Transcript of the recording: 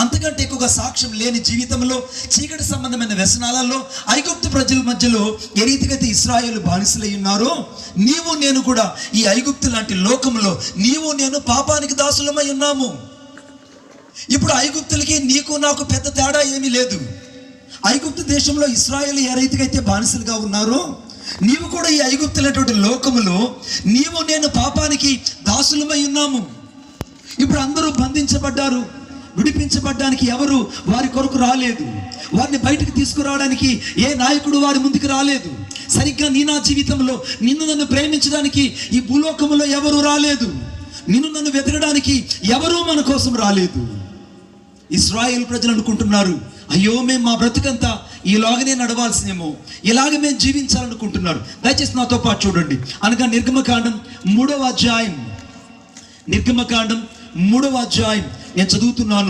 అంతకంటే ఎక్కువగా సాక్ష్యం లేని జీవితంలో, చీకటి సంబంధమైన వ్యసనాలలో, ఐగుప్తు ప్రజల మధ్యలో ఏ రీతిగా అయితే ఇశ్రాయేలు బానిసలై ఉన్నారో, నీవు నేను కూడా ఈ ఐగుప్తు లాంటి లోకంలో నీవు నేను పాపానికి దాసులమై ఉన్నాము. ఇప్పుడు ఐగుప్తులకి నీకు నాకు పెద్ద తేడా ఏమీ లేదు. ఐగుప్తు దేశంలో ఇశ్రాయేలు ఏ రీతిగా అయితే బానిసలుగా ఉన్నారో, నీవు కూడా ఈ ఐగుప్తులైనటువంటి లోకములో నీవు నేను పాపానికి దాసులమై ఉన్నాము. ఇప్పుడు అందరూ బంధించబడ్డారు. విడిపించబడ్డానికి ఎవరు వారి కొరకు రాలేదు. వారిని బయటకు తీసుకురావడానికి ఏ నాయకుడు వారి ముందుకు రాలేదు. సరిగ్గా నీ నా జీవితంలో నిన్ను నన్ను ప్రేమించడానికి ఈ భూలోకంలో ఎవరు రాలేదు. నిన్ను నన్ను వెతకడానికి ఎవరూ మన కోసం రాలేదు. ఇశ్రాయేలు ప్రజలు అనుకుంటున్నారు, అయ్యో మేము మా బ్రతుకంతా ఈలాగనే నడవాల్సినేమో, ఇలాగ మేము జీవించాలనుకుంటున్నారు. దయచేసి నాతో పాటు చూడండి. అనగా నిర్గమకాండం 3వ అధ్యాయం నేను చదువుతున్నాను.